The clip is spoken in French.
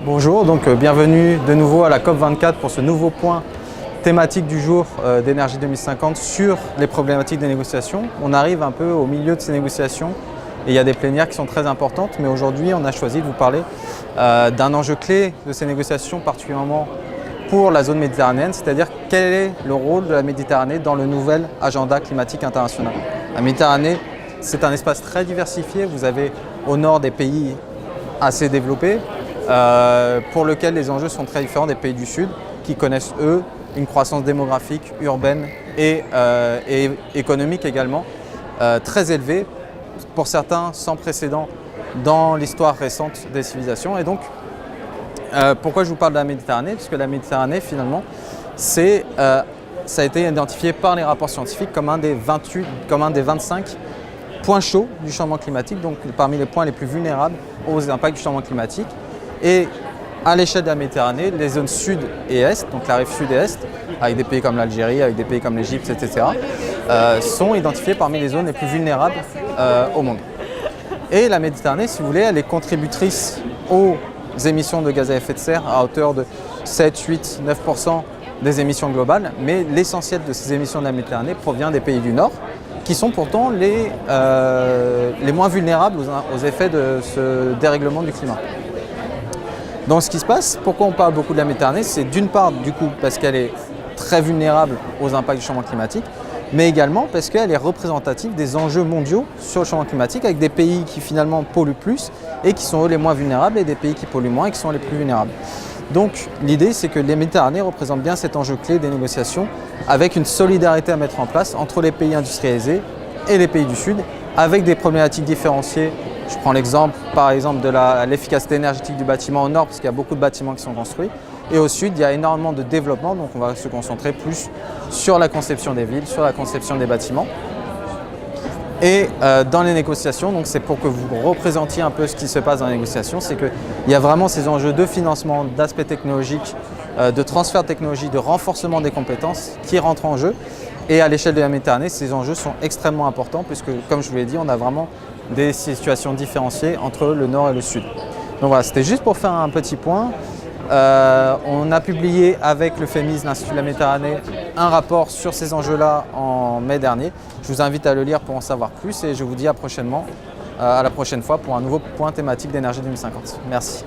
Bonjour, donc bienvenue de nouveau à la COP24 pour ce nouveau point thématique du jour d'énergie 2050 sur les problématiques des négociations. On arrive un peu au milieu de ces négociations et il y a des plénières qui sont très importantes, mais aujourd'hui on a choisi de vous parler d'un enjeu clé de ces négociations, particulièrement pour la zone méditerranéenne, c'est-à-dire quel est le rôle de la Méditerranée dans le nouvel agenda climatique international. La Méditerranée, c'est un espace très diversifié. Vous avez au nord des pays assez développés, pour lequel les enjeux sont très différents des pays du Sud, qui connaissent, eux, une croissance démographique, urbaine et économique également, très élevée, pour certains sans précédent dans l'histoire récente des civilisations. Et donc, pourquoi je vous parle de la Méditerranée? Parce que la Méditerranée, finalement, ça a été identifié par les rapports scientifiques comme un des 25 points chauds du changement climatique, donc parmi les points les plus vulnérables aux impacts du changement climatique. Et à l'échelle de la Méditerranée, les zones sud et est, donc la rive sud et est, avec des pays comme l'Algérie, avec des pays comme l'Égypte, etc., sont identifiées parmi les zones les plus vulnérables au monde. Et la Méditerranée, si vous voulez, elle est contributrice aux émissions de gaz à effet de serre à hauteur de 7, 8, 9% des émissions globales, mais l'essentiel de ces émissions de la Méditerranée provient des pays du Nord, qui sont pourtant les moins vulnérables aux effets de ce dérèglement du climat. Donc ce qui se passe, pourquoi on parle beaucoup de la Méditerranée, c'est d'une part du coup parce qu'elle est très vulnérable aux impacts du changement climatique, mais également parce qu'elle est représentative des enjeux mondiaux sur le changement climatique, avec des pays qui finalement polluent plus et qui sont eux les moins vulnérables, et des pays qui polluent moins et qui sont les plus vulnérables. Donc l'idée, c'est que les Méditerranées représentent bien cet enjeu clé des négociations, avec une solidarité à mettre en place entre les pays industrialisés et les pays du Sud, avec des problématiques différenciées. Je prends l'exemple, par exemple, de l'efficacité énergétique du bâtiment au nord, parce qu'il y a beaucoup de bâtiments qui sont construits. Et au sud, il y a énormément de développement, donc on va se concentrer plus sur la conception des villes, sur la conception des bâtiments. Et dans les négociations, donc c'est pour que vous représentiez un peu ce qui se passe dans les négociations, c'est qu'il y a vraiment ces enjeux de financement, d'aspect technologique, de transfert de technologie, de renforcement des compétences qui rentrent en jeu. Et à l'échelle de la Méditerranée, ces enjeux sont extrêmement importants, puisque, comme je vous l'ai dit, on a vraiment des situations différenciées entre le nord et le sud. Donc voilà, c'était juste pour faire un petit point. On a publié avec le FEMIS, l'Institut de la Méditerranée, un rapport sur ces enjeux-là en mai dernier. Je vous invite à le lire pour en savoir plus et je vous dis à la prochaine fois pour un nouveau point thématique d'énergie 2050. Merci.